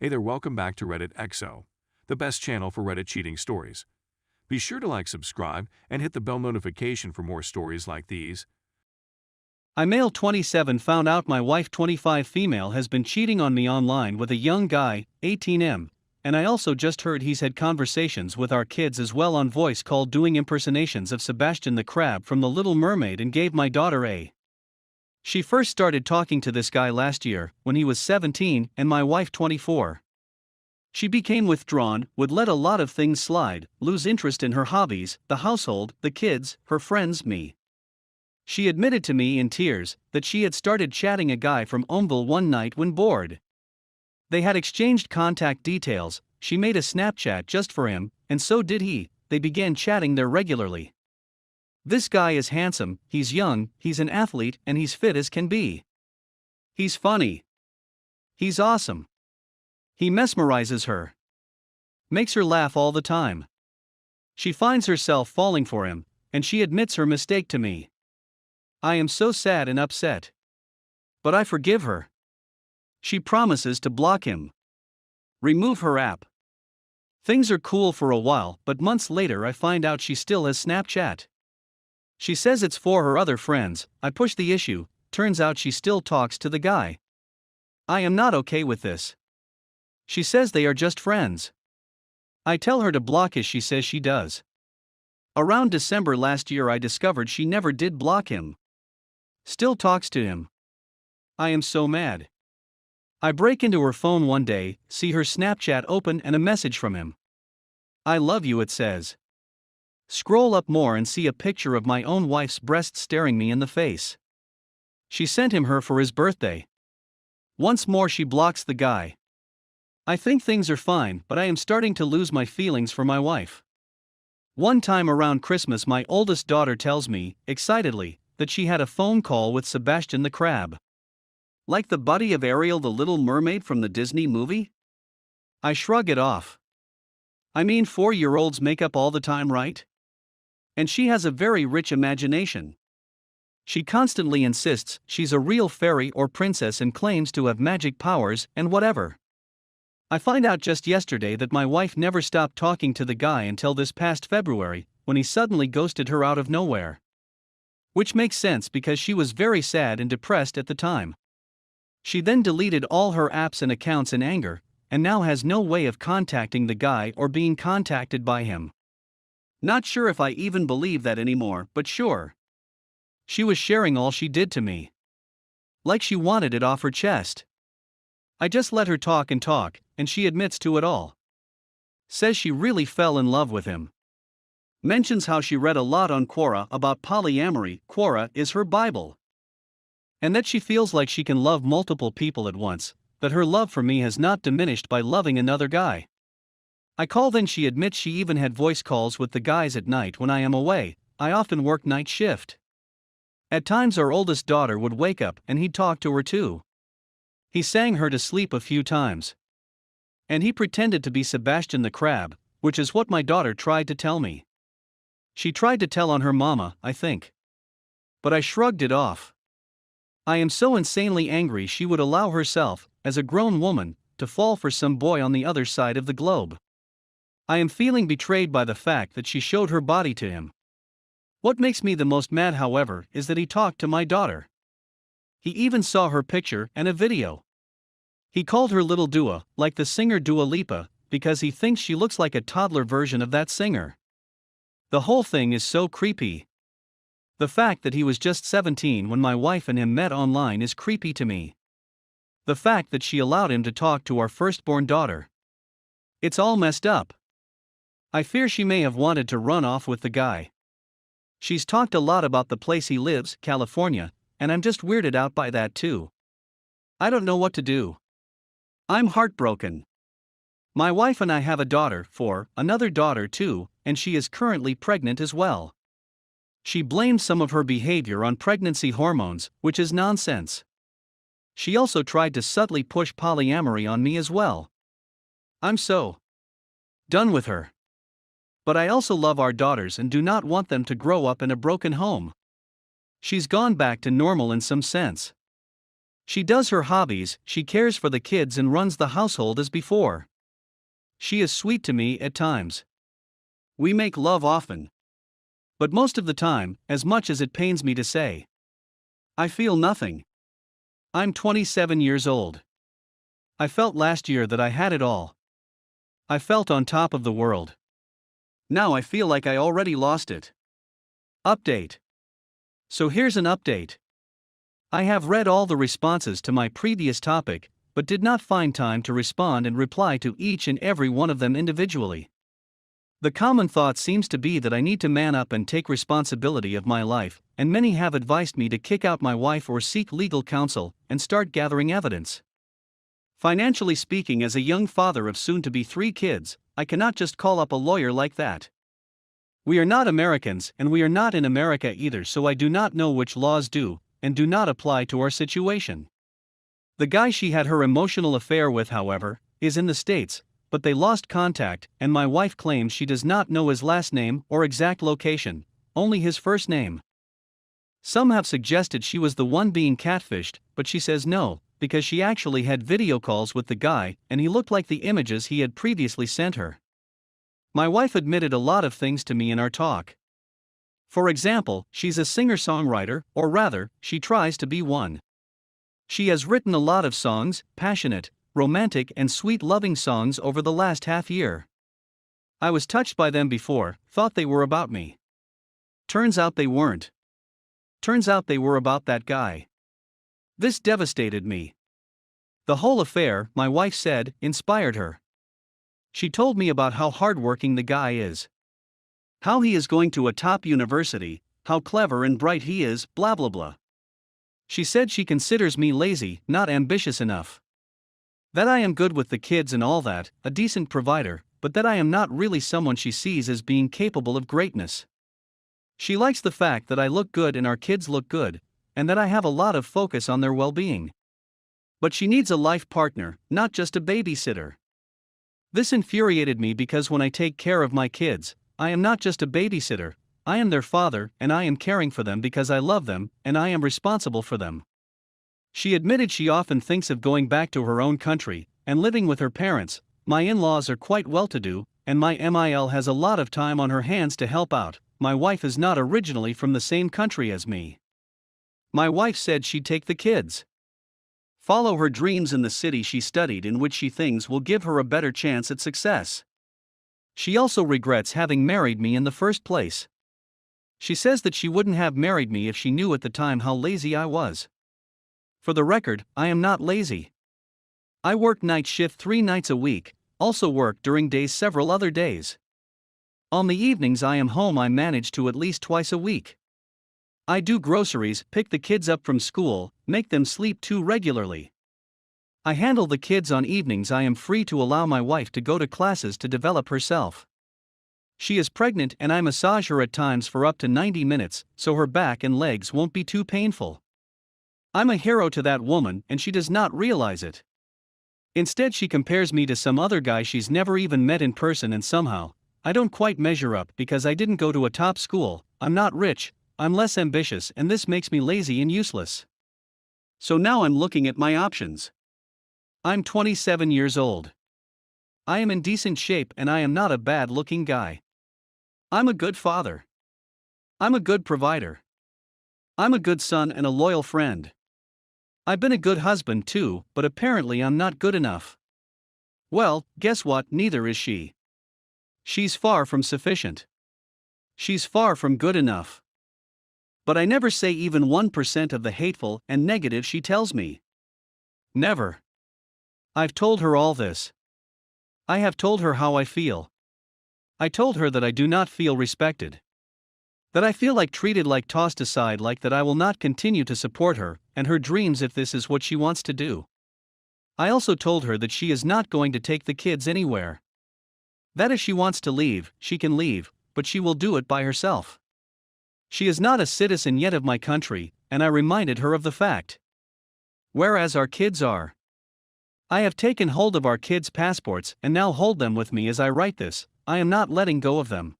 Hey there, welcome back to Reddit XO, the best channel for Reddit cheating stories. Be sure to like, subscribe, and hit the bell notification for more stories like these. I male 27 found out my wife 25 female has been cheating on me online with a young guy, 18M, and I also just heard he's had conversations with our kids as well on voice call doing impersonations of Sebastian the Crab from The Little Mermaid and gave my daughter a. She first started talking to this guy last year, when he was 17 and my wife 24. She became withdrawn, would let a lot of things slide, lose interest in her hobbies, the household, the kids, her friends, me. She admitted to me in tears that she had started chatting a guy from Omville one night when bored. They had exchanged contact details, she made a Snapchat just for him, and so did he. They began chatting there regularly. This guy is handsome, he's young, he's an athlete, and he's fit as can be. He's funny. He's awesome. He mesmerizes her. Makes her laugh all the time. She finds herself falling for him, and she admits her mistake to me. I am so sad and upset. But I forgive her. She promises to block him. Remove her app. Things are cool for a while, but months later I find out she still has Snapchat. She says it's for her other friends. I push the issue, turns out she still talks to the guy. I am not okay with this. She says they are just friends. I tell her to block as she says she does. Around December last year I discovered she never did block him. Still talks to him. I am so mad. I break into her phone one day, see her Snapchat open and a message from him. I love you, it says. Scroll up more and see a picture of my own wife's breast staring me in the face. She sent him her for his birthday. Once more she blocks the guy. I think things are fine, but I am starting to lose my feelings for my wife. One time around Christmas my oldest daughter tells me, excitedly, that she had a phone call with Sebastian the Crab. Like the buddy of Ariel the Little Mermaid from the Disney movie? I shrug it off. I mean, 4-year-olds make up all the time, right? And she has a very rich imagination. She constantly insists she's a real fairy or princess and claims to have magic powers and whatever. I find out just yesterday that my wife never stopped talking to the guy until this past February, when he suddenly ghosted her out of nowhere. Which makes sense because she was very sad and depressed at the time. She then deleted all her apps and accounts in anger, and now has no way of contacting the guy or being contacted by him. Not sure if I even believe that anymore, but sure. She was sharing all she did to me. Like she wanted it off her chest. I just let her talk, and she admits to it all. Says she really fell in love with him. Mentions how she read a lot on Quora about polyamory. Quora is her Bible. And that she feels like she can love multiple people at once, that her love for me has not diminished by loving another guy. I call, then she admits she even had voice calls with the guys at night when I am away. I often work night shift. At times our oldest daughter would wake up and he'd talk to her too. He sang her to sleep a few times. And he pretended to be Sebastian the Crab, which is what my daughter tried to tell me. She tried to tell on her mama, I think. But I shrugged it off. I am so insanely angry she would allow herself, as a grown woman, to fall for some boy on the other side of the globe. I am feeling betrayed by the fact that she showed her body to him. What makes me the most mad, however, is that he talked to my daughter. He even saw her picture and a video. He called her Little Dua, like the singer Dua Lipa, because he thinks she looks like a toddler version of that singer. The whole thing is so creepy. The fact that he was just 17 when my wife and him met online is creepy to me. The fact that she allowed him to talk to our firstborn daughter. It's all messed up. I fear she may have wanted to run off with the guy. She's talked a lot about the place he lives, California, and I'm just weirded out by that too. I don't know what to do. I'm heartbroken. My wife and I have a daughter, another daughter too, and she is currently pregnant as well. She blames some of her behavior on pregnancy hormones, which is nonsense. She also tried to subtly push polyamory on me as well. I'm so done with her. But I also love our daughters and do not want them to grow up in a broken home. She's gone back to normal in some sense. She does her hobbies, she cares for the kids and runs the household as before. She is sweet to me at times. We make love often. But most of the time, as much as it pains me to say, I feel nothing. I'm 27 years old. I felt last year that I had it all. I felt on top of the world. Now I feel like I already lost it. Update. So here's an update. I have read all the responses to my previous topic, but did not find time to respond and reply to each and every one of them individually. The common thought seems to be that I need to man up and take responsibility of my life, and many have advised me to kick out my wife or seek legal counsel and start gathering evidence. Financially speaking, as a young father of soon-to-be 3 kids, I cannot just call up a lawyer like that. We are not Americans, and we are not in America either, so I do not know which laws do and do not apply to our situation. The guy she had her emotional affair with, however, is in the States, but they lost contact, and my wife claims she does not know his last name or exact location, only his first name. Some have suggested she was the one being catfished, but she says no, because she actually had video calls with the guy and he looked like the images he had previously sent her. My wife admitted a lot of things to me in our talk. For example, she's a singer-songwriter, or rather, she tries to be one. She has written a lot of songs, passionate, romantic and sweet loving songs over the last half year. I was touched by them before, thought they were about me. Turns out they weren't. Turns out they were about that guy. This devastated me. The whole affair, my wife said, inspired her. She told me about how hardworking the guy is. How he is going to a top university, how clever and bright he is, blah blah blah. She said she considers me lazy, not ambitious enough. That I am good with the kids and all that, a decent provider, but that I am not really someone she sees as being capable of greatness. She likes the fact that I look good and our kids look good, and that I have a lot of focus on their well-being. But she needs a life partner, not just a babysitter. This infuriated me because when I take care of my kids, I am not just a babysitter, I am their father and I am caring for them because I love them and I am responsible for them. She admitted she often thinks of going back to her own country and living with her parents. My in-laws are quite well-to-do, and my MIL has a lot of time on her hands to help out. My wife is not originally from the same country as me. My wife said she'd take the kids. Follow her dreams in the city she studied in, which she thinks will give her a better chance at success. She also regrets having married me in the first place. She says that she wouldn't have married me if she knew at the time how lazy I was. For the record, I am not lazy. I work night shift 3 nights a week, also work during days several other days. On the evenings I am home. I manage to at least twice a week. I do groceries, pick the kids up from school, make them sleep too regularly. I handle the kids on evenings. I am free to allow my wife to go to classes to develop herself. She is pregnant and I massage her at times for up to 90 minutes, so her back and legs won't be too painful. I'm a hero to that woman and she does not realize it. Instead she compares me to some other guy she's never even met in person, and somehow, I don't quite measure up because I didn't go to a top school, I'm not rich, I'm less ambitious, and this makes me lazy and useless. So now I'm looking at my options. I'm 27 years old. I am in decent shape and I am not a bad-looking guy. I'm a good father. I'm a good provider. I'm a good son and a loyal friend. I've been a good husband too, but apparently I'm not good enough. Well, guess what? Neither is she. She's far from sufficient. She's far from good enough. But I never say even 1% of the hateful and negative she tells me. Never. I've told her all this. I have told her how I feel. I told her that I do not feel respected. That I feel like treated, like tossed aside, like that I will not continue to support her and her dreams if this is what she wants to do. I also told her that she is not going to take the kids anywhere. That if she wants to leave, she can leave, but she will do it by herself. She is not a citizen yet of my country, and I reminded her of the fact. Whereas our kids are. I have taken hold of our kids' passports and now hold them with me as I write this. I am not letting go of them.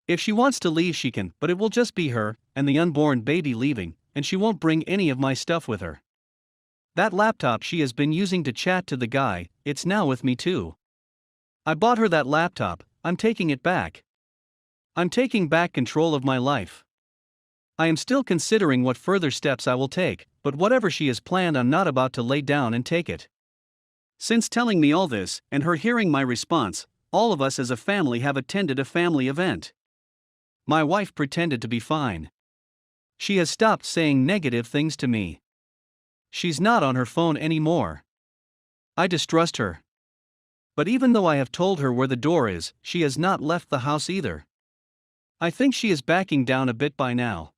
If she wants to leave she can, but it will just be her and the unborn baby leaving, and she won't bring any of my stuff with her. That laptop she has been using to chat to the guy, it's now with me too. I bought her that laptop, I'm taking it back. I'm taking back control of my life. I am still considering what further steps I will take, but whatever she has planned, I'm not about to lay down and take it. Since telling me all this, and her hearing my response, all of us as a family have attended a family event. My wife pretended to be fine. She has stopped saying negative things to me. She's not on her phone anymore. I distrust her. But even though I have told her where the door is, she has not left the house either. I think she is backing down a bit by now.